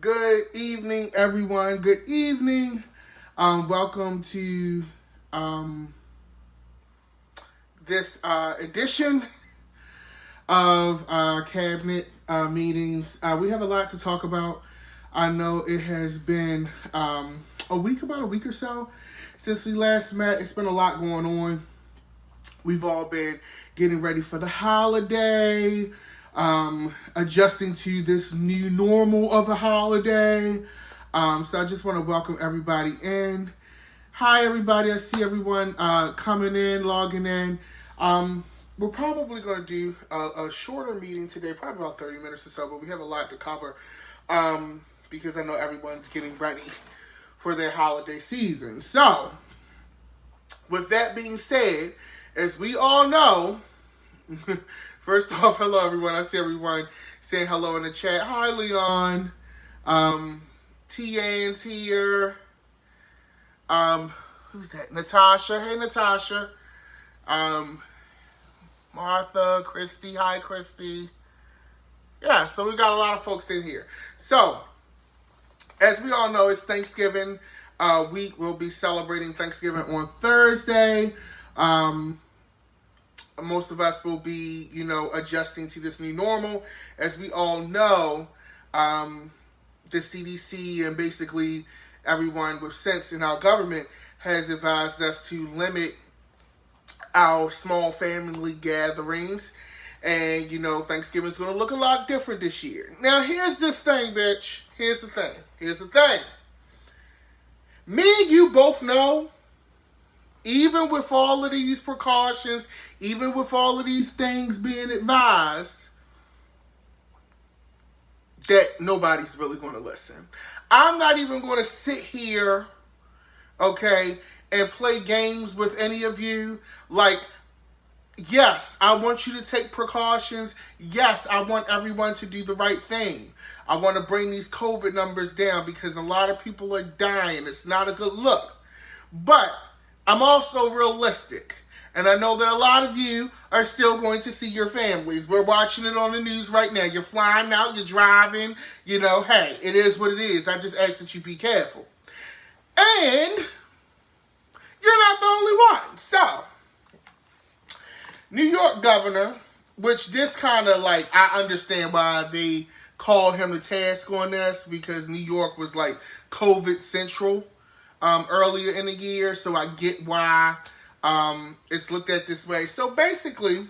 Good evening, everyone. Good evening. Welcome to this edition of cabinet meetings. We have a lot to talk about. I know it has been about a week or so since we last met. It's been a lot going on. We've all been getting ready for the holiday, adjusting to this new normal of a holiday. So I just want to welcome everybody in. Hi, everybody. I see everyone coming in, logging in. We're probably going to do a shorter meeting today, probably about 30 minutes or so, but we have a lot to cover because I know everyone's getting ready for their holiday season. So, with that being said, as we all know, first off, hello everyone. I see everyone saying hello in the chat. Hi, Leon. T.A.'s here. Who's that? Natasha. Hey, Natasha. Martha, Christy. Hi, Christy. Yeah, so we got a lot of folks in here. So, as we all know, it's Thanksgiving week. We'll be celebrating Thanksgiving on Thursday. Most of us will be, adjusting to this new normal. As we all know, the CDC and basically everyone with sense in our government has advised us to limit our small family gatherings. And, Thanksgiving's going to look a lot different this year. Now, here's this thing, bitch. Here's the thing. Me and you both know, even with all of these precautions, even with all of these things being advised, that nobody's really going to listen. I'm not even going to sit here, okay, and play games with any of you. Like, yes, I want you to take precautions. Yes, I want everyone to do the right thing. I want to bring these COVID numbers down because a lot of people are dying. It's not a good look. But I'm also realistic. And I know that a lot of you are still going to see your families. We're watching it on the news right now. You're flying out, you're driving. Hey, it is what it is. I just ask that you be careful. And you're not the only one. So, New York governor, which this kind of I understand why they called him to task on this, because New York was like COVID central earlier in the year. So I get why it's looked at this way. So basically,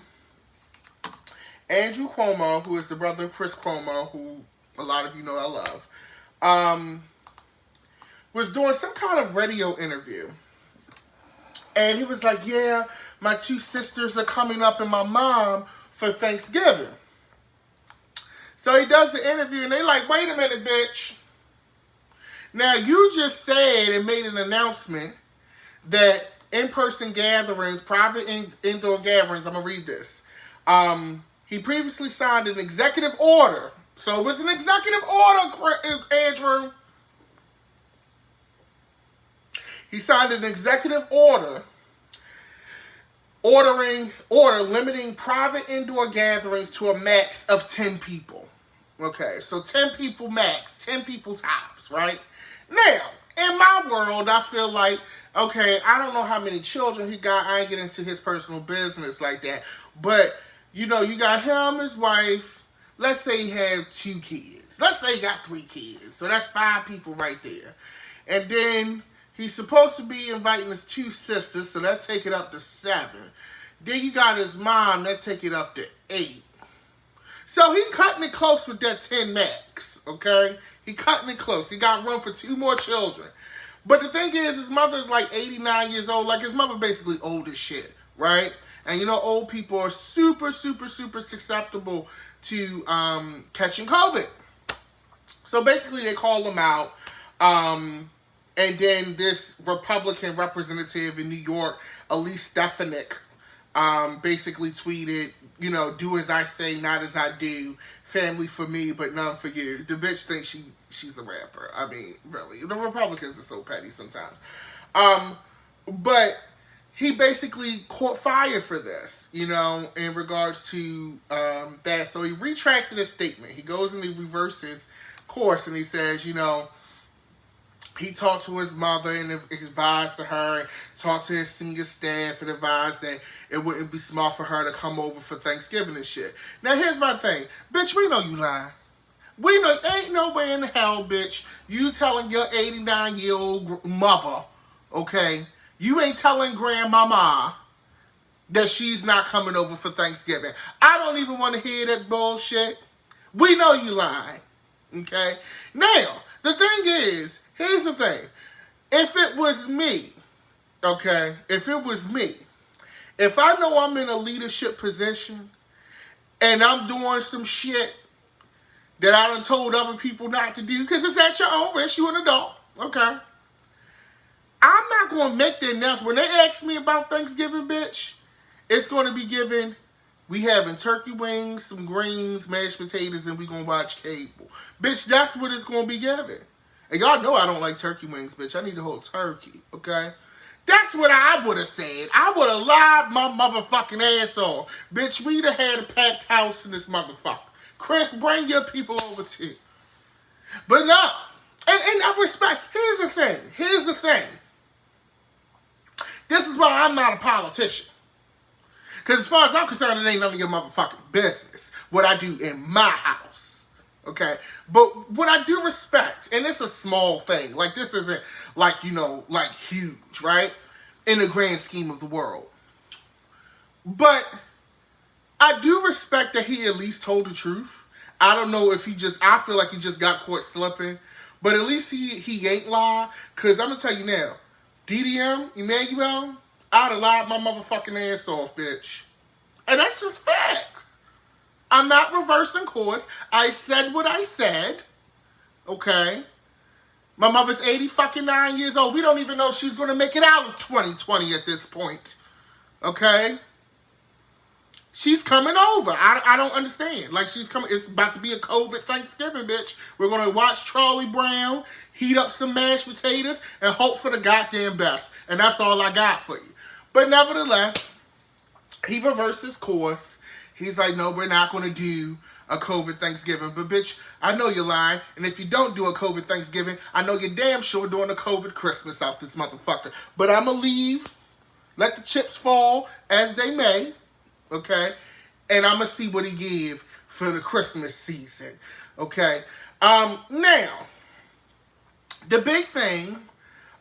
Andrew Cuomo, who is the brother of Chris Cuomo, who a lot of you know I love, was doing some kind of radio interview. And he was like, yeah, my two sisters are coming up and my mom for Thanksgiving. So he does the interview and they like, wait a minute, bitch. Now you just said and made an announcement that in-person gatherings, private indoor gatherings, I'm going to read this. He previously signed an executive order. So it was an executive order, Andrew. He signed an executive order limiting private indoor gatherings to a max of 10 people. Okay, so 10 people max, 10 people tops, right? Now, in my world, I feel like, okay, I don't know how many children he got. I ain't get into his personal business like that. But, you got him, his wife. Let's say he had 2 kids. Let's say he got 3 kids. So that's 5 people right there. And then he's supposed to be inviting his 2 sisters, so that take it up to 7. Then you got his mom, that take it up to 8. So he cutting it close with that 10 max, okay? He cutting it close. He got room for 2 more children. But the thing is, his mother's like 89 years old. Like, his mother basically old as shit, right? And old people are super, super, super susceptible to catching COVID. So basically, they call them out. And then this Republican representative in New York, Elise Stefanik, basically tweeted, do as I say, not as I do. Family for me, but none for you. The bitch thinks she's a rapper. I mean, really. The Republicans are so petty sometimes. But he basically caught fire for this, in regards to that. So he retracted his statement. He goes and he reverses course, and he says, he talked to his mother and advised to her, and talked to his senior staff and advised that it wouldn't be smart for her to come over for Thanksgiving and shit. Now, here's my thing. Bitch, we know you lying. We know, ain't no way in hell, bitch, you telling your 89-year-old mother, okay, you ain't telling grandmama that she's not coming over for Thanksgiving. I don't even want to hear that bullshit. We know you lying, okay? Now, the thing is, here's the thing. If it was me, okay, if I know I'm in a leadership position and I'm doing some shit that I done told other people not to do, because it's at your own risk, you an adult, okay? I'm not going to make the announcement. When they ask me about Thanksgiving, bitch, it's going to be given, we having turkey wings, some greens, mashed potatoes, and we going to watch cable. Bitch, that's what it's going to be given. And y'all know I don't like turkey wings, bitch. I need the whole turkey, okay? That's what I would have said. I would have lied my motherfucking ass off. Bitch, we'd have had a packed house in this motherfucker. Chris, bring your people over too. But no. And I respect. Here's the thing. This is why I'm not a politician. Because as far as I'm concerned, it ain't none of your motherfucking business. What I do in my house. Okay? But what I do respect, and it's a small thing. Like, this isn't, like, like huge, right? In the grand scheme of the world. But I do respect that he at least told the truth. I don't know if I feel like he just got caught slipping. But at least he ain't lied. Because I'm going to tell you now, DDM, Emmanuel, I'd have lied my motherfucking ass off, bitch. And that's just facts. I'm not reversing course. I said what I said. Okay? My mother's 89 years old. We don't even know if she's going to make it out of 2020 at this point. Okay? She's coming over. I don't understand. Like, she's coming. It's about to be a COVID Thanksgiving, bitch. We're going to watch Charlie Brown, heat up some mashed potatoes, and hope for the goddamn best. And that's all I got for you. But nevertheless, he reversed his course. He's like, no, we're not going to do a COVID Thanksgiving. But, bitch, I know you're lying. And if you don't do a COVID Thanksgiving, I know you're damn sure doing a COVID Christmas out this motherfucker. But I'm going to leave. Let the chips fall as they may. Okay? And I'm going to see what he give for the Christmas season. Okay? Now, the big thing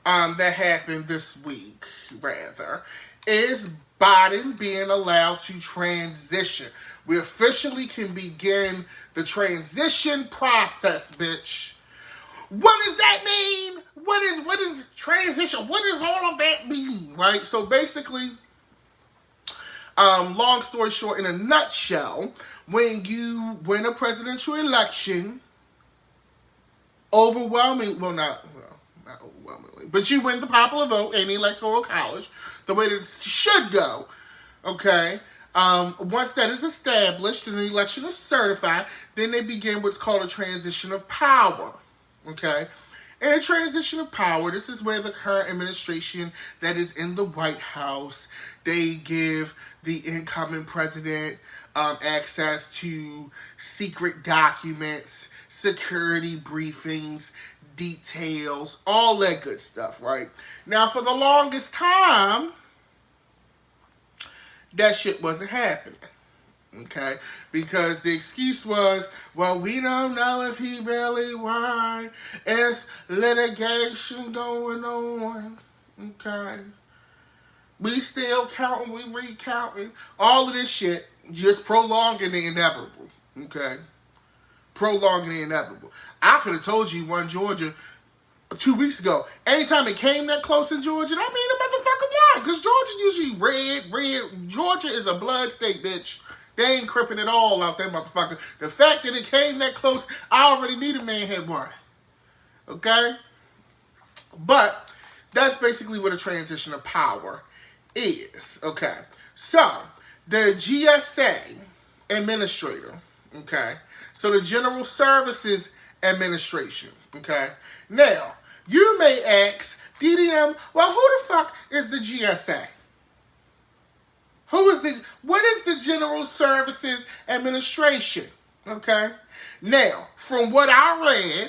that happened this week, rather, is Biden being allowed to transition. We officially can begin the transition process, bitch. What does that mean? What is transition? What does all of that mean, right? So basically, long story short, in a nutshell, when you win a presidential election, not overwhelmingly, but you win the popular vote in the Electoral College, the way that it should go, okay? Once that is established and the election is certified, then they begin what's called a transition of power, okay? In a transition of power, this is where the current administration that is in the White House, they give the incoming president access to secret documents, security briefings, details, all that good stuff, right? Now, for the longest time, that shit wasn't happening, okay? Because the excuse was, well, we don't know if he really won. It's litigation going on, okay? We still counting, we recounting. All of this shit just prolonging the inevitable, okay? Prolonging the inevitable. I could have told you he won Georgia 2 weeks ago. Anytime it came that close in Georgia, that mean the motherfucker won. Because Georgia usually red. Georgia is a blood state, bitch. They ain't cripping it all out there, motherfucker. The fact that it came that close, I already knew the man had won. Okay? But that's basically what a transition of power is. Okay? So, the GSA administrator, okay? So, the General Services Administration, okay? Now, you may ask, DDM, well, who the fuck is the GSA? What is the General Services Administration? Okay? Now, from what I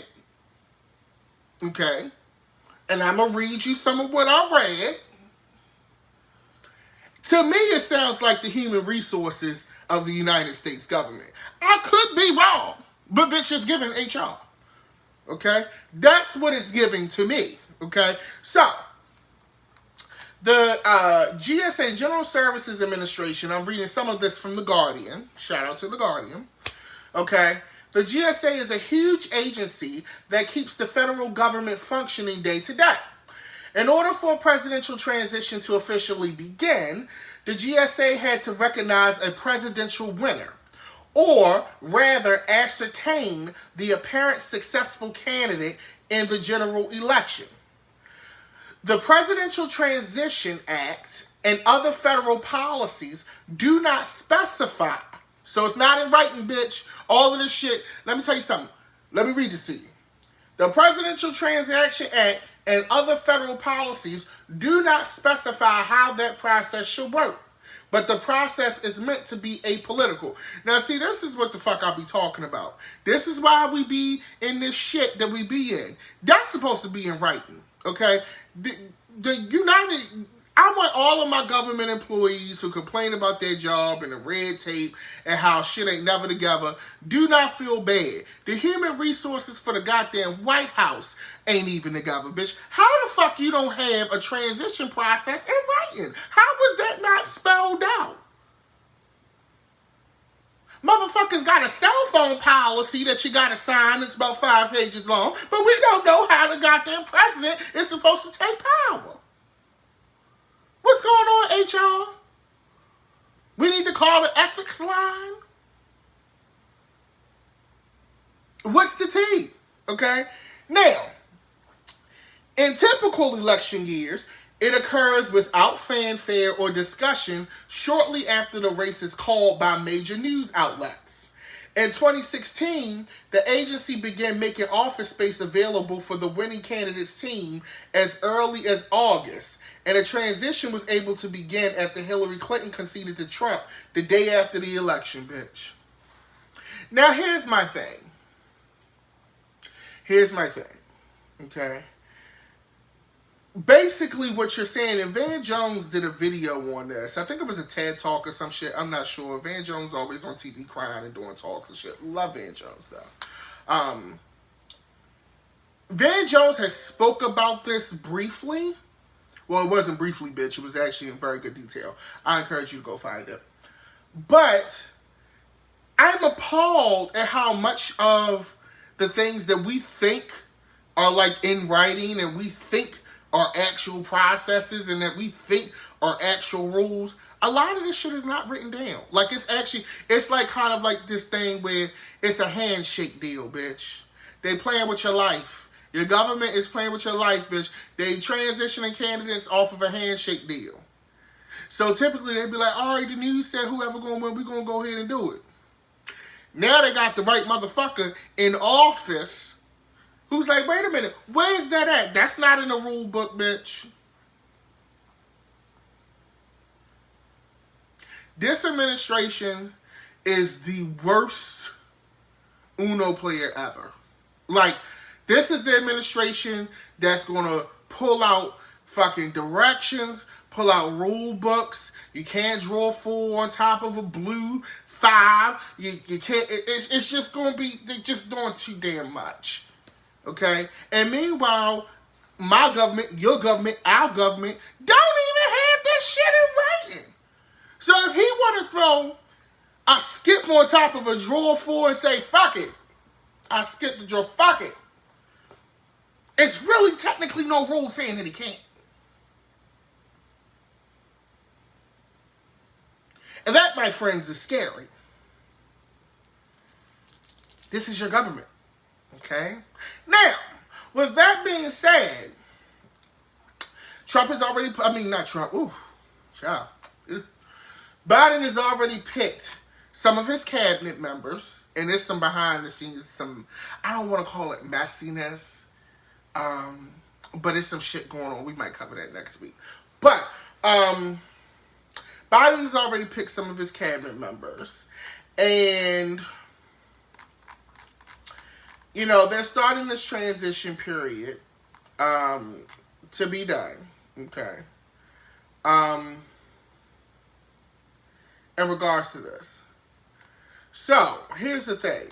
read, okay, and I'm going to read you some of what I read. To me, it sounds like the human resources of the United States government. I could be wrong, but bitch, it's giving HR. Okay? That's what it's giving to me. Okay? So, the GSA, General Services Administration, I'm reading some of this from The Guardian. Shout out to The Guardian. Okay? The GSA is a huge agency that keeps the federal government functioning day to day. In order for a presidential transition to officially begin, the GSA had to recognize a presidential winner, or rather ascertain the apparent successful candidate in the general election. The Presidential Transition Act and other federal policies do not specify. So it's not in writing, bitch. All of this shit. Let me tell you something. Let me read this to you. The Presidential Transition Act and other federal policies do not specify how that process should work. But the process is meant to be apolitical. Now, see, this is what the fuck I be talking about. This is why we be in this shit that we be in. That's supposed to be in writing, okay? The United... I want all of my government employees who complain about their job and the red tape and how shit ain't never together, do not feel bad. The human resources for the goddamn White House ain't even together, bitch. How the fuck you don't have a transition process in writing? How was that not spelled out? Motherfuckers got a cell phone policy that you gotta sign. It's about 5 pages long, but we don't know how the goddamn president is supposed to take power. What's going on, HR? We need to call the ethics line. What's the tea? Okay? Now, in typical election years, it occurs without fanfare or discussion shortly after the race is called by major news outlets. In 2016, the agency began making office space available for the winning candidate's team as early as August, and a transition was able to begin after Hillary Clinton conceded to Trump the day after the election, bitch. Now, here's my thing. Okay? Basically, what you're saying, and Van Jones did a video on this. I think it was a TED Talk or some shit. I'm not sure. Van Jones always on TV crying and doing talks and shit. Love Van Jones, though. Van Jones has spoke about this briefly. Well, it wasn't briefly, bitch. It was actually in very good detail. I encourage you to go find it. But I'm appalled at how much of the things that we think are like in writing and we think are actual processes and that we think are actual rules, a lot of this shit is not written down. Like, it's like kind of like this thing where it's a handshake deal, bitch. They playing with your life. Your government is playing with your life, bitch. They transitioning candidates off of a handshake deal. So typically they'd be like, all right, the news said whoever going to win, we're going to go ahead and do it. Now they got the right motherfucker in office who's like, wait a minute, where's that at? That's not in the rule book, bitch. This administration is the worst Uno player ever. Like, this is the administration that's going to pull out fucking directions, pull out rule books. You can't draw 4 on top of a blue 5. You can't. It's just going to be, they're just doing too damn much. Okay? And meanwhile, my government, your government, our government don't even have this shit in writing. So if he want to throw a skip on top of a draw 4 and say, fuck it, I skipped the draw, fuck it. It's really technically no rule saying that he can't. And that, my friends, is scary. This is your government. Okay? Now, with that being said, Trump has already, not Trump, child. Biden has already picked some of his cabinet members, and there's some behind the scenes, some, I don't want to call it messiness, but there's some shit going on. We might cover that next week. But Biden has already picked some of his cabinet members, and they're starting this transition period to be done. Okay. In regards to this. So, here's the thing.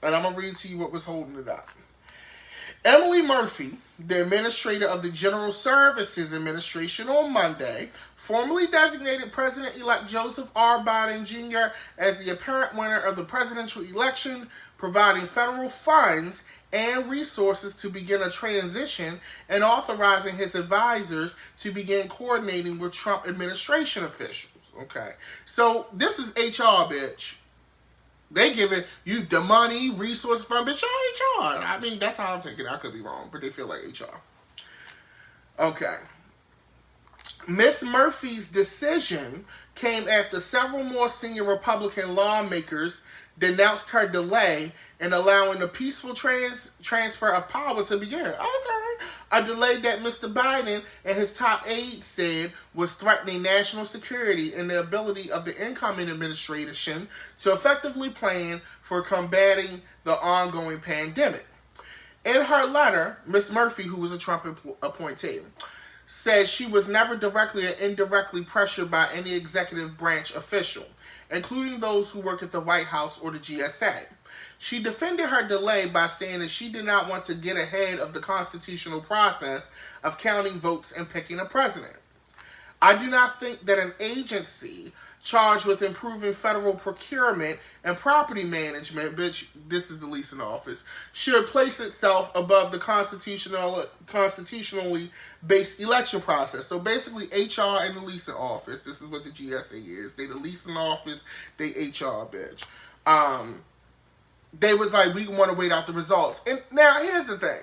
And I'm going to read to you what was holding it up. Emily Murphy, the administrator of the General Services Administration on Monday, formally designated President-elect Joseph R. Biden Jr. as the apparent winner of the presidential election, providing federal funds and resources to begin a transition and authorizing his advisors to begin coordinating with Trump administration officials. Okay, so this is HR, bitch. They giving you the money, resource fund, bitch. Y'all HR. I mean, that's how I'm taking it. I could be wrong, but they feel like HR. Okay. Miss Murphy's decision came after several more senior Republican lawmakers denounced her delay in allowing the peaceful transfer of power to begin. Okay. A delay that Mr. Biden and his top aides said was threatening national security and the ability of the incoming administration to effectively plan for combating the ongoing pandemic. In her letter, Ms. Murphy, who was a Trump appointee, said she was never directly or indirectly pressured by any executive branch official, including those who work at the White House or the GSA. She defended her delay by saying that she did not want to get ahead of the constitutional process of counting votes and picking a president. I do not think that an agency charged with improving federal procurement and property management, bitch, this is the leasing office, should place itself above the constitutionally based election process. So basically, HR and the leasing office, this is what the GSA is. They the leasing office, they HR, bitch. They was like, we want to wait out the results. And now, here's the thing.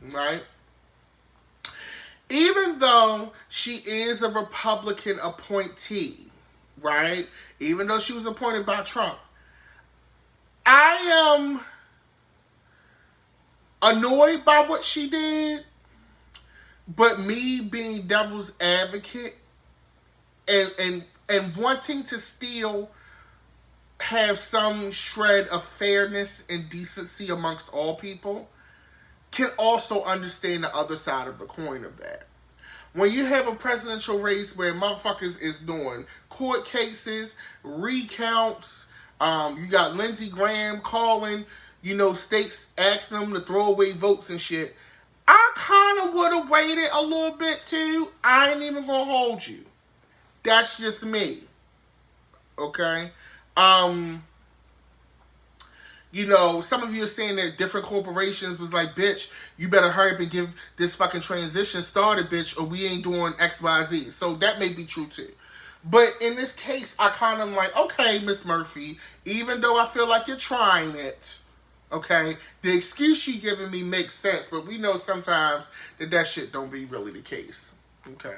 Right? Even though she is a Republican appointee, right? Even though she was appointed by Trump, I am annoyed by what she did, but me being devil's advocate and wanting to still have some shred of fairness and decency amongst all people, can also understand the other side of the coin of that. When you have a presidential race where motherfuckers is doing court cases, recounts, you got Lindsey Graham calling, states asking them to throw away votes and shit, I kind of would have waited a little bit too. I ain't even gonna hold you. That's just me. Okay? Some of you are saying that different corporations was like, bitch, you better hurry up and give this fucking transition started, bitch, or we ain't doing X, Y, Z. So that may be true too. But in this case, I kind of like, okay, Miss Murphy, even though I feel like you're trying it, okay, the excuse you giving me makes sense, but we know sometimes that shit don't be really the case. Okay.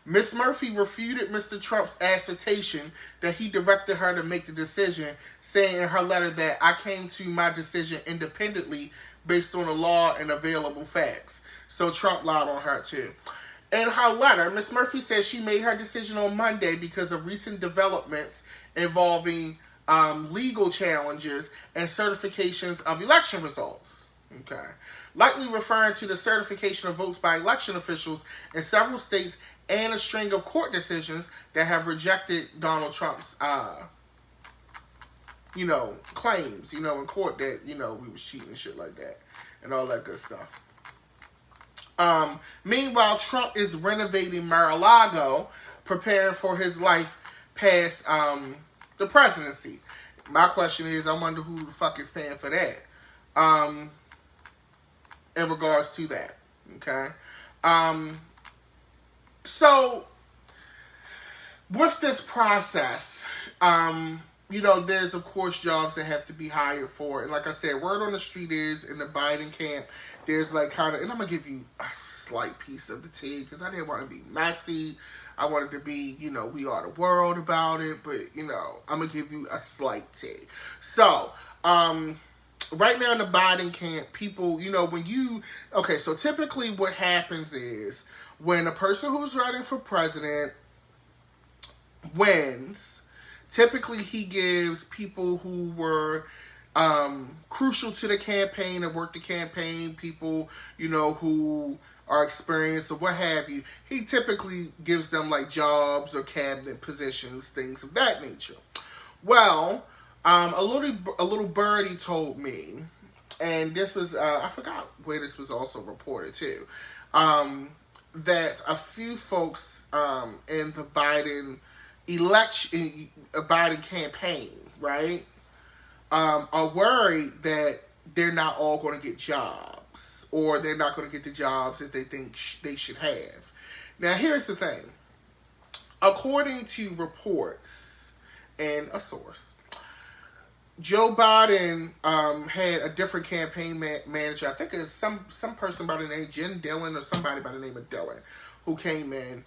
Ms. Murphy refuted Mr. Trump's assertion that he directed her to make the decision, saying in her letter that I came to my decision independently based on the law and available facts. So Trump lied on her too. In her letter, Ms. Murphy says she made her decision on Monday because of recent developments involving legal challenges and certifications of election results. Okay. Likely referring to the certification of votes by election officials in several states and a string of court decisions that have rejected Donald Trump's, claims, in court that, we was cheating and shit like that and all that good stuff. Meanwhile, Trump is renovating Mar-a-Lago, preparing for his life past the presidency. My question is, I wonder who the fuck is paying for that in regards to that, okay? So, with this process, there's, of course, jobs that have to be hired for. And like I said, word on the street is, in the Biden camp, there's and I'm going to give you a slight piece of the tea, because I didn't want to be messy. I wanted to be, we are the world about it, but, I'm going to give you a slight tea. So, right now in the Biden camp, people, so typically what happens is, when a person who's running for president wins, Typically, he gives people who were crucial to the campaign and work the campaign, people, who are experienced or what have you. He typically gives them like jobs or cabinet positions, things of that nature. Well, a little birdie told me, and this was I forgot where this was also reported too, that a few folks in the Biden election, Biden campaign, right, are worried that they're not all going to get jobs, or they're not going to get the jobs that they think they should have. Now, here's the thing. According to reports and a source, Joe Biden had a different campaign manager. I think it's some person by the name Jen Dillon or somebody by the name of Dillon who came in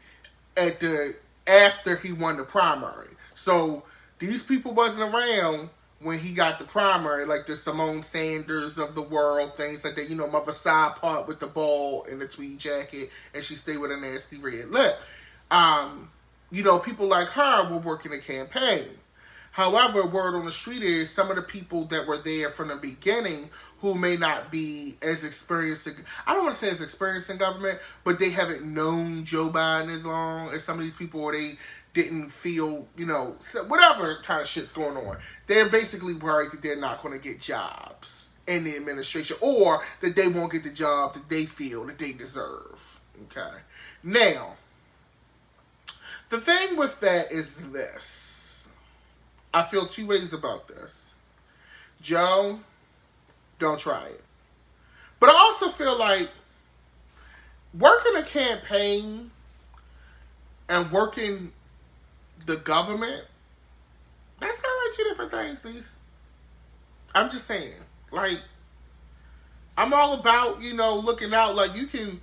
after he won the primary. So these people wasn't around when he got the primary, like the Simone Sanders of the world, things like that. Mother side part with the ball and the tweed jacket, and she stayed with a nasty red lip. People like her were working the campaign. However, word on the street is some of the people that were there from the beginning who may not be as experienced, I don't want to say as experienced in government, but they haven't known Joe Biden as long as some of these people, or they didn't feel, whatever kind of shit's going on. They're basically worried that they're not going to get jobs in the administration, or that they won't get the job that they feel that they deserve. Okay. Now, the thing with that is this. I feel two ways about this. Joe, don't try it. But I also feel like working a campaign and working the government, that's kind of like two different things, please. I'm just saying. Like, I'm all about, looking out. Like, you can,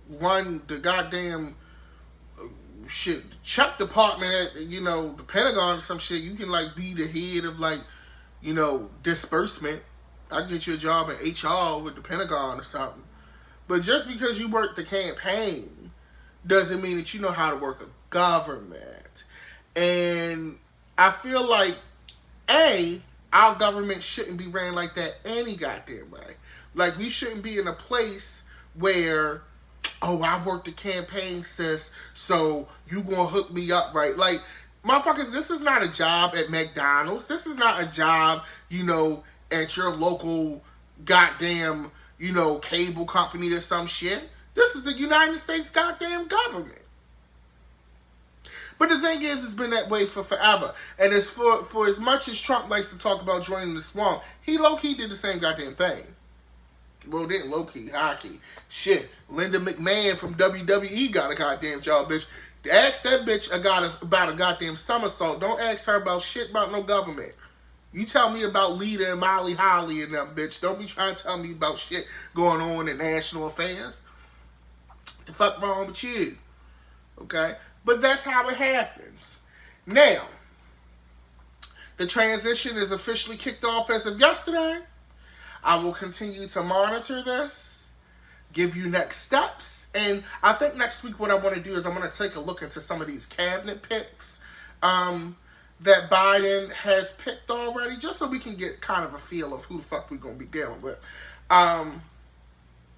run the goddamn Chuck department at, the Pentagon or some shit. You can, like, be the head of, like, disbursement. I can get you a job in HR with the Pentagon or something. But just because you work the campaign doesn't mean that you know how to work a government. And I feel like, our government shouldn't be ran like that any goddamn way. Like, we shouldn't be in a place where, I work the campaign, sis, so you gonna hook me up, right? Like, motherfuckers, this is not a job at McDonald's. This is not a job, at your local goddamn, cable company or some shit. This is the United States goddamn government. But the thing is, it's been that way for forever. And it's for as much as Trump likes to talk about joining the swamp, he low-key did the same goddamn thing. Well, didn't low-key, high-key. Shit, Linda McMahon from WWE got a goddamn job, bitch. Ask that bitch about a goddamn somersault. Don't ask her about shit about no government. You tell me about Lita and Molly Holly and them, bitch. Don't be trying to tell me about shit going on in national affairs. The fuck wrong with you? Okay? But that's how it happens. Now, the transition is officially kicked off as of yesterday. I will continue to monitor this, give you next steps, and I think next week what I want to do is I'm going to take a look into some of these cabinet picks that Biden has picked already, just so we can get kind of a feel of who the fuck we're going to be dealing with.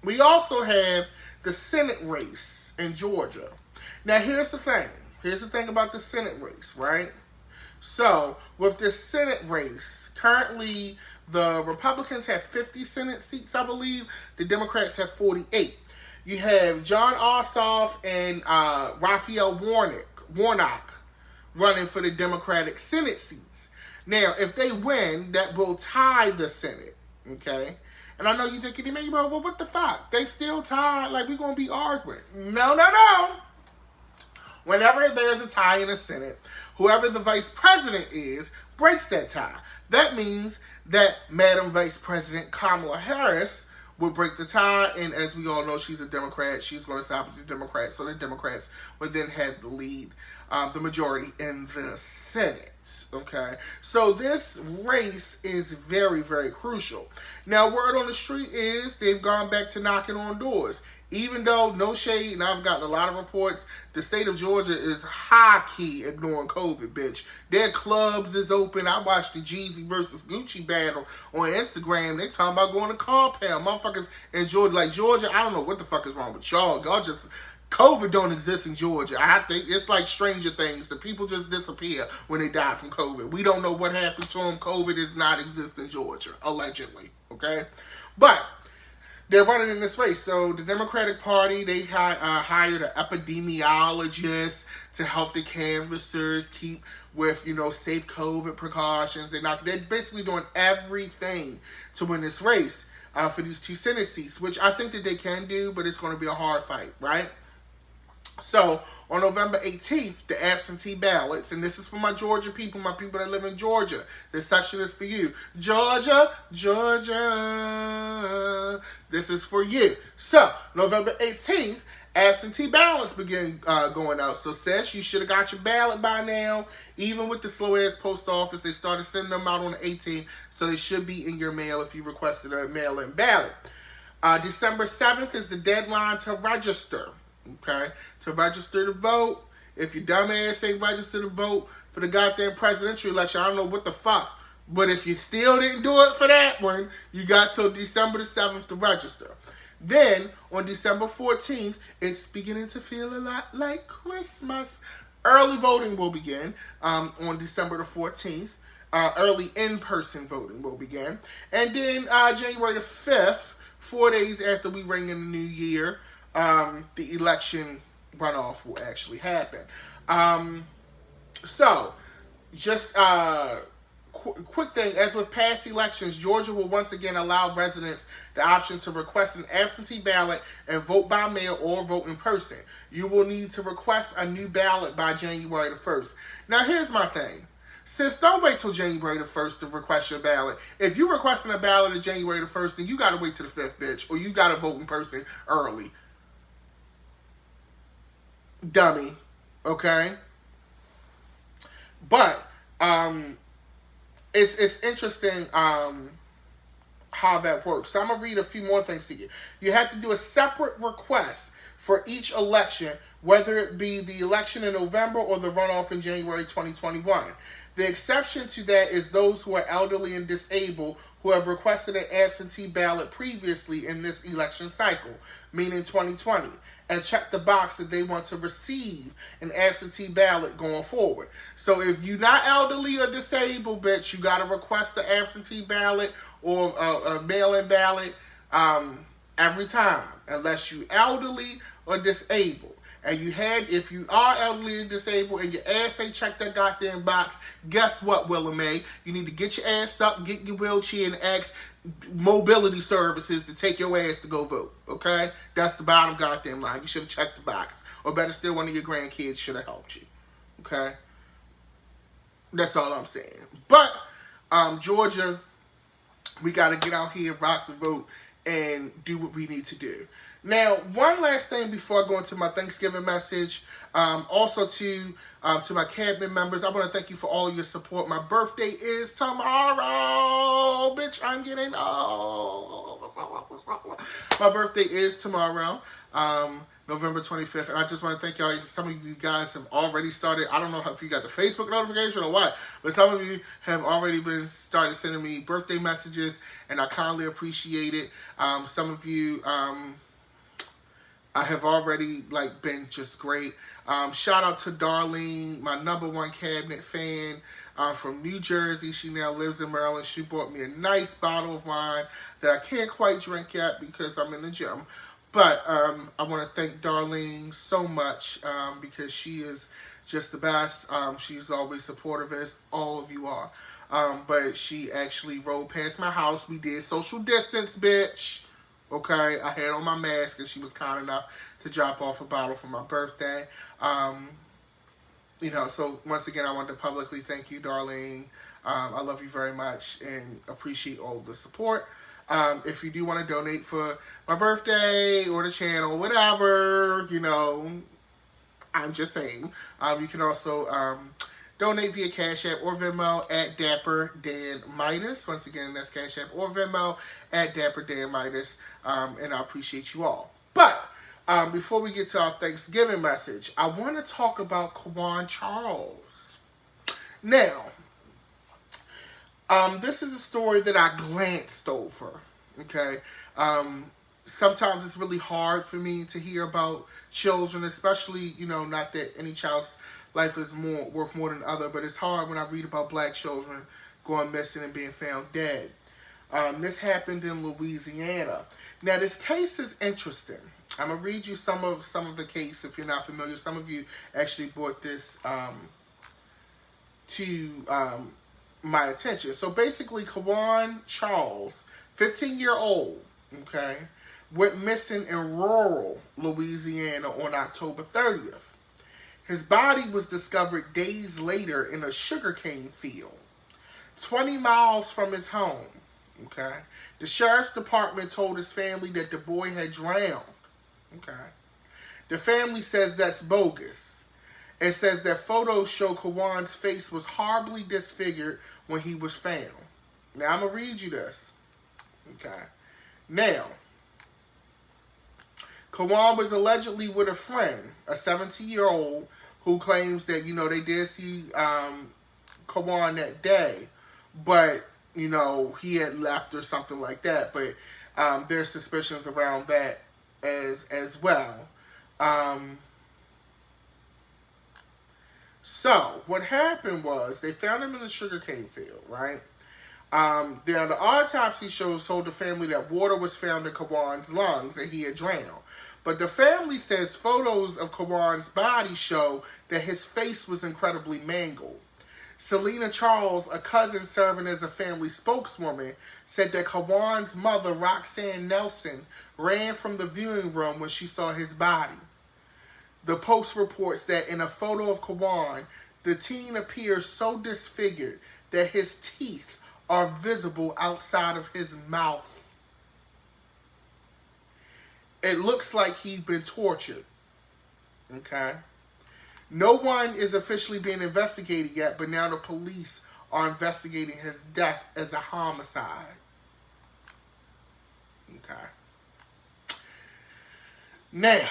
We also have the Senate race in Georgia. Now, here's the thing. Here's the thing about the Senate race, right? So, with this Senate race, currently the Republicans have 50 Senate seats, I believe. The Democrats have 48. You have John Ossoff and Raphael Warnock running for the Democratic Senate seats. Now, if they win, that will tie the Senate, okay? And I know you're thinking, well, what the fuck? They still tied? Like, we're going to be arguing. No. Whenever there's a tie in the Senate, whoever the vice president is breaks that tie. That means that Madam Vice President Kamala Harris will break the tie, and as we all know, she's a Democrat. She's going to side with the Democrats, so the Democrats would then have the lead the majority in the Senate. Okay, so this race is very, very crucial. Now, word on the street is they've gone back to knocking on doors. Even though, no shade, and I've gotten a lot of reports, the state of Georgia is high-key ignoring COVID, bitch. Their clubs is open. I watched the Jeezy versus Gucci battle on Instagram. They talking about going to compound. Motherfuckers in Georgia, like Georgia, I don't know what the fuck is wrong with y'all. Y'all just... COVID don't exist in Georgia. I think it's like Stranger Things. The people just disappear when they die from COVID. We don't know what happened to them. COVID does not exist in Georgia, allegedly. Okay? But they're running in this race. So the Democratic Party, they hired an epidemiologist to help the canvassers keep with, safe COVID precautions. They're basically doing everything to win this race for these 2 Senate seats, which I think that they can do, but it's going to be a hard fight, right? So, on November 18th, the absentee ballots, and this is for my Georgia people, my people that live in Georgia. This section is for you. Georgia, Georgia, this is for you. So, November 18th, absentee ballots begin going out. So, sis, you should have got your ballot by now. Even with the slow-ass post office, they started sending them out on the 18th, so they should be in your mail if you requested a mail-in ballot. December 7th is the deadline to register. Okay, to register to vote. If your dumbass ain't registered to vote for the goddamn presidential election, I don't know what the fuck. But if you still didn't do it for that one, you got till December the 7th to register. Then, on December 14th, it's beginning to feel a lot like Christmas. Early voting will begin on December the 14th. Early in-person voting will begin. And then January the 5th, 4 days after we ring in the new year, the election runoff will actually happen. So, just quick thing, as with past elections, Georgia will once again allow residents the option to request an absentee ballot and vote by mail or vote in person. You will need to request a new ballot by January the 1st. Now, here's my thing. Sis, don't wait till January the 1st to request your ballot. If you're requesting a ballot on January the 1st, then you got to wait till the 5th, bitch, or you got to vote in person early. Dummy. Okay? But, it's interesting how that works. So I'm going to read a few more things to you. You have to do a separate request for each election, whether it be the election in November or the runoff in January 2021. The exception to that is those who are elderly and disabled who have requested an absentee ballot previously in this election cycle, meaning 2020, and check the box that they want to receive an absentee ballot going forward. So if you're not elderly or disabled, bitch, you got to request the absentee ballot or a mail-in ballot every time, unless you elderly or disabled. And if you are elderly and disabled and your ass ain't checked that goddamn box, guess what, Willa Mae? You need to get your ass up, get your wheelchair, and ask mobility services to take your ass to go vote, okay? That's the bottom goddamn line. You should have checked the box. Or better still, one of your grandkids should have helped you, okay? That's all I'm saying. But, Georgia, we got to get out here, rock the vote, and do what we need to do. Now, one last thing before I go into my Thanksgiving message, also to my cabinet members, I want to thank you for all of your support. My birthday is tomorrow, bitch. I'm getting old. My birthday is tomorrow, November 25th, and I just want to thank y'all. Some of you guys have already started. I don't know if you got the Facebook notification or what, but some of you have already started sending me birthday messages, and I kindly appreciate it. Some of you. I have already been just great. Shout out to Darlene, my #1 cabinet fan from New Jersey. She now lives in Maryland. She bought me a nice bottle of wine that I can't quite drink yet because I'm in the gym. But I want to thank Darlene so much because she is just the best. She's always supportive, as all of you are. But she actually rode past my house. We did social distance, bitch. Okay, I had on my mask and she was kind enough to drop off a bottle for my birthday. So once again, I want to publicly thank you, Darlene. I love you very much and appreciate all the support. If you do want to donate for my birthday or the channel, whatever, I'm just saying. You can also donate via Cash App or Venmo at Dapper Dan Midas. Once again, that's Cash App or Venmo at Dapper Dan Midas. And I appreciate you all. But before we get to our Thanksgiving message, I want to talk about Quawan Charles. Now, this is a story that I glanced over. Okay. Sometimes it's really hard for me to hear about children, especially, not that any child's life is worth more than other, but it's hard when I read about black children going missing and being found dead. This happened in Louisiana. Now, this case is interesting. I'm gonna read you some of the case if you're not familiar. Some of you actually brought this to my attention. So basically, Quawan Charles, 15-year-old, okay, went missing in rural Louisiana on October 30th. His body was discovered days later in a sugarcane field, 20 miles from his home. Okay, the sheriff's department told his family that the boy had drowned. Okay, the family says that's bogus. It says that photos show Quawan's face was horribly disfigured when he was found. Now I'm gonna read you this. Okay, now Quawan was allegedly with a friend, a 17-year-old, who claims that, they did see Quawan that day, but, he had left or something like that. But there's suspicions around that as well. So, what happened was, they found him in a sugarcane field, right? Now, the autopsy told the family that water was found in Quawan's lungs and he had drowned. But the family says photos of Quawan's body show that his face was incredibly mangled. Selena Charles, a cousin serving as a family spokeswoman, said that Quawan's mother, Roxanne Nelson, ran from the viewing room when she saw his body. The Post reports that in a photo of Quawan, the teen appears so disfigured that his teeth are visible outside of his mouth. It looks like he'd been tortured. Okay? No one is officially being investigated yet, but now the police are investigating his death as a homicide. Okay. Now,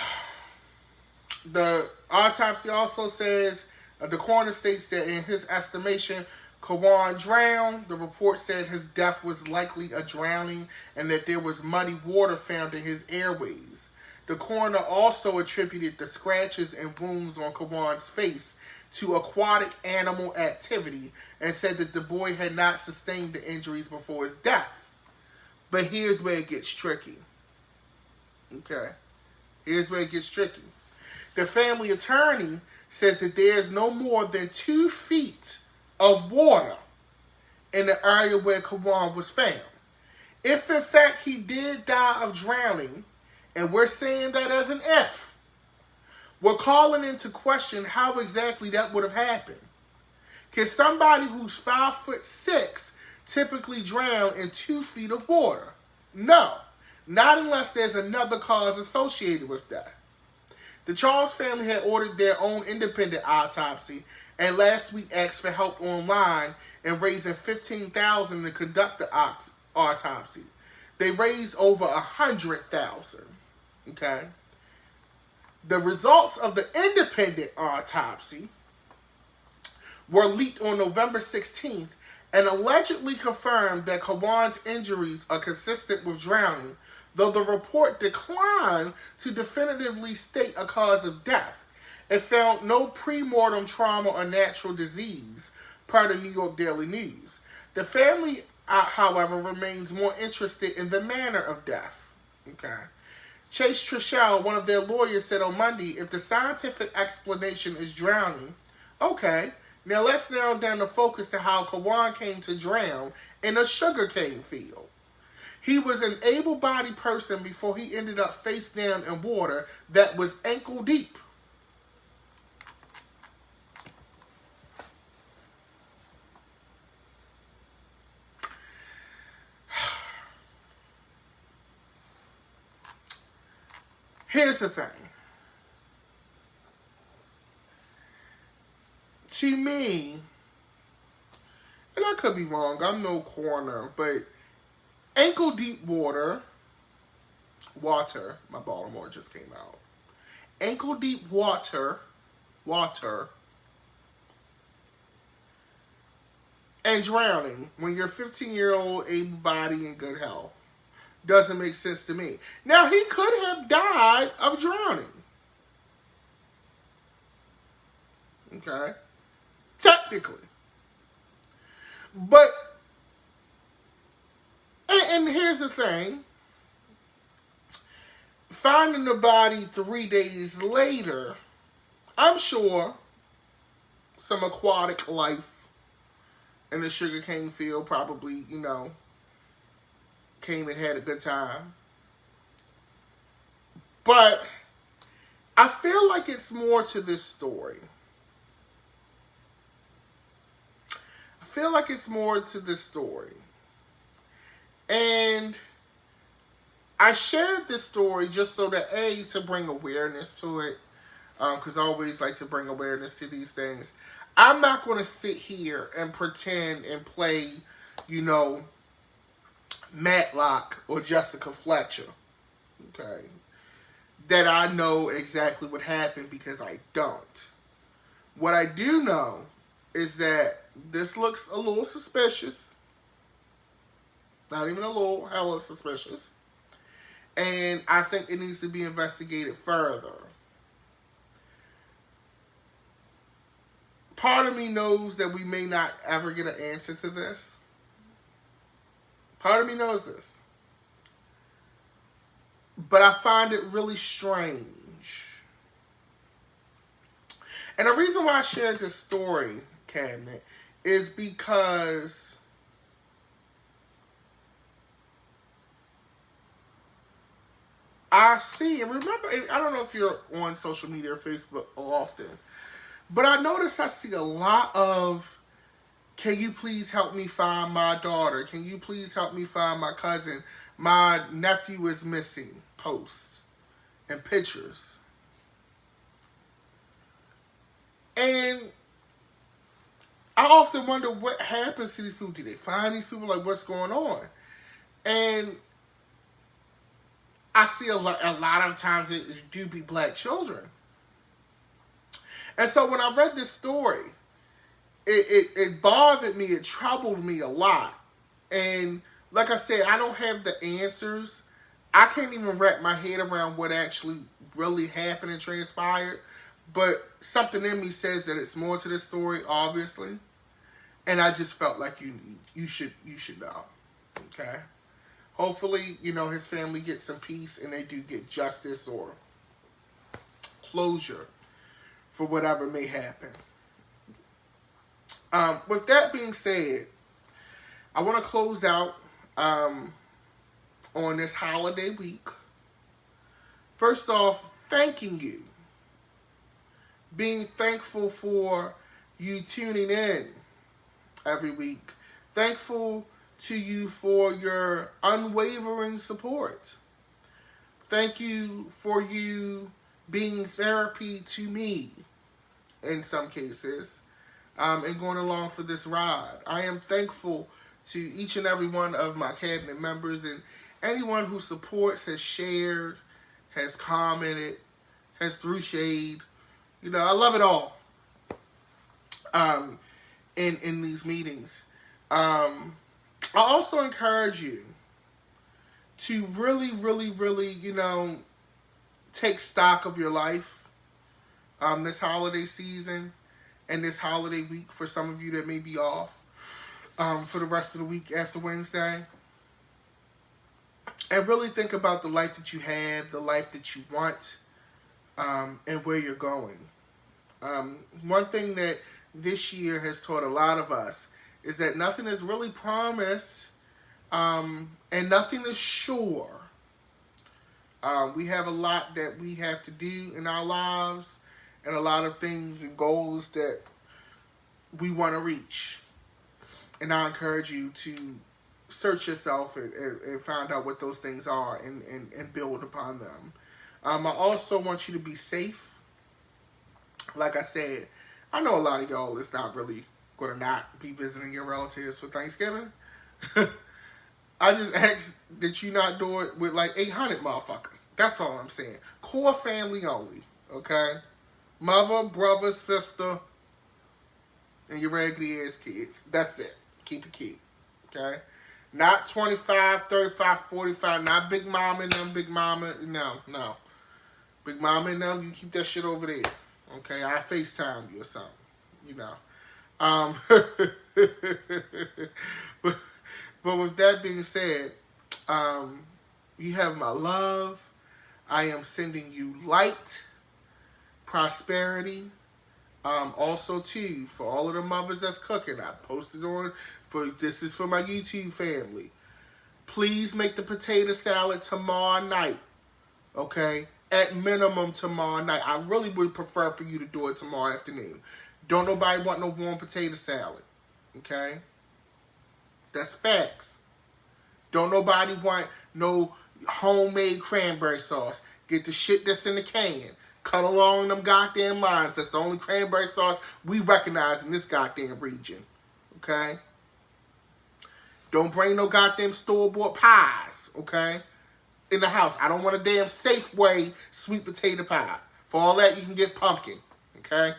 the autopsy also says, the coroner states that in his estimation, Quawan drowned. The report said his death was likely a drowning and that there was muddy water found in his airways. The coroner also attributed the scratches and wounds on Quawan's face to aquatic animal activity and said that the boy had not sustained the injuries before his death. But here's where it gets tricky. Okay. Here's where it gets tricky. The family attorney says that there's no more than 2 feet of water in the area where Quawan was found. If in fact he did die of drowning, and we're saying that as an if, we're calling into question how exactly that would have happened. Can somebody who's 5'6" typically drown in 2 feet of water? No, not unless there's another cause associated with that. The Charles family had ordered their own independent autopsy and last week asked for help online and raising $15,000 to conduct the autopsy. They raised over $100,000. Okay. The results of the independent autopsy were leaked on November 16th and allegedly confirmed that Quawan's injuries are consistent with drowning, though the report declined to definitively state a cause of death. It found no pre-mortem trauma or natural disease, per the New York Daily News. The family, however, remains more interested in the manner of death. Okay. Chase Trishelle, one of their lawyers, said on Monday, if the scientific explanation is drowning, okay, now let's narrow down the focus to how Quawan came to drown in a sugarcane field. He was an able-bodied person before he ended up face down in water that was ankle deep. Here's the thing. me, and I could be wrong, I'm no corner, but ankle deep water, my Baltimore just came out. Ankle deep water, and drowning when you're 15-year-old, able-bodied, in good health. Doesn't make sense to me. Now, he could have died of drowning. Okay? Technically. But, and here's the thing. Finding the body 3 days later, I'm sure some aquatic life in the sugarcane field probably, came and had a good time. But I feel like it's more to this story. And I shared this story just so that, to bring awareness to it, because I always like to bring awareness to these things. I'm not going to sit here and pretend and play, Matlock or Jessica Fletcher, okay, that I know exactly what happened, because I don't. What I do know is that this looks a little suspicious. Not even a little, hella suspicious. And I think it needs to be investigated further. Part of me knows that we may not ever get an answer to this. Part of me knows this. But I find it really strange. And the reason why I shared this story, Cabinet, is because I see, and remember, I don't know if you're on social media or Facebook often, but I notice I see a lot of, can you please help me find my daughter? Can you please help me find my cousin? My nephew is missing posts and pictures. And I often wonder what happens to these people. Do they find these people? Like, what's going on? And I see a lot of times it do be black children. And so when I read this story, it bothered me, it troubled me a lot. And like I said, I don't have the answers. I can't even wrap my head around what actually really happened and transpired. But something in me says that it's more to this story, obviously. And I just felt like you should know. Okay? Hopefully, his family gets some peace and they do get justice or closure for whatever may happen. With that being said, I want to close out on this holiday week. First off, thanking you. Being thankful for you tuning in every week. Thankful to you for your unwavering support. Thank you for you being therapy to me in some cases, and going along for this ride. I am thankful to each and every one of my cabinet members and anyone who supports, has shared, has commented, has threw shade. I love it all in these meetings. I also encourage you to really, really, really, take stock of your life this holiday season and this holiday week for some of you that may be off for the rest of the week after Wednesday. And really think about the life that you have, the life that you want, and where you're going. One thing that this year has taught a lot of us is that nothing is really promised, and nothing is sure. We have a lot that we have to do in our lives, and a lot of things and goals that we want to reach. And I encourage you to search yourself and find out what those things are and build upon them. I also want you to be safe. Like I said, I know a lot of y'all is not really going to not be visiting your relatives for Thanksgiving. I just ask that you not do it with like 800 motherfuckers. That's all I'm saying. Core family only, okay? Mother, brother, sister, and your raggedy ass kids. That's it. Keep it cute, okay? Not 25, 35, 45. Not Big Mama and them, Big Mama. No. Big Mama and them, you keep that shit over there, okay? I FaceTime you or something, you know. But with that being said, you have my love. I am sending you light, prosperity. Also, too, for all of the mothers that's cooking, I posted on, this is for my YouTube family. Please make the potato salad tomorrow night, okay? At minimum tomorrow night. I really would prefer for you to do it tomorrow afternoon. Don't nobody want no warm potato salad, okay? That's facts. Don't nobody want no homemade cranberry sauce. Get the shit that's in the can. Cut along them goddamn lines. That's the only cranberry sauce we recognize in this goddamn region. Okay? Don't bring no goddamn store-bought pies. Okay? In the house. I don't want a damn Safeway sweet potato pie. For all that, you can get pumpkin. Okay?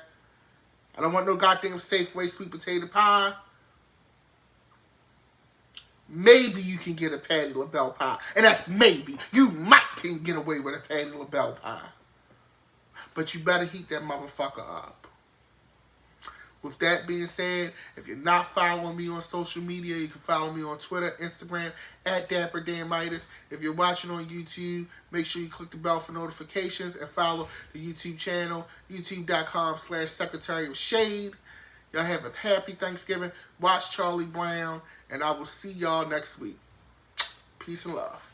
I don't want no goddamn Safeway sweet potato pie. Maybe you can get a Patti LaBelle pie. And that's maybe. You might can get away with a Patti LaBelle pie. But you better heat that motherfucker up. With that being said, if you're not following me on social media, you can follow me on Twitter, Instagram, at DapperDammitis. If you're watching on YouTube, make sure you click the bell for notifications and follow the YouTube channel, youtube.com/Secretary of Shade. Y'all have a happy Thanksgiving. Watch Charlie Brown. And I will see y'all next week. Peace and love.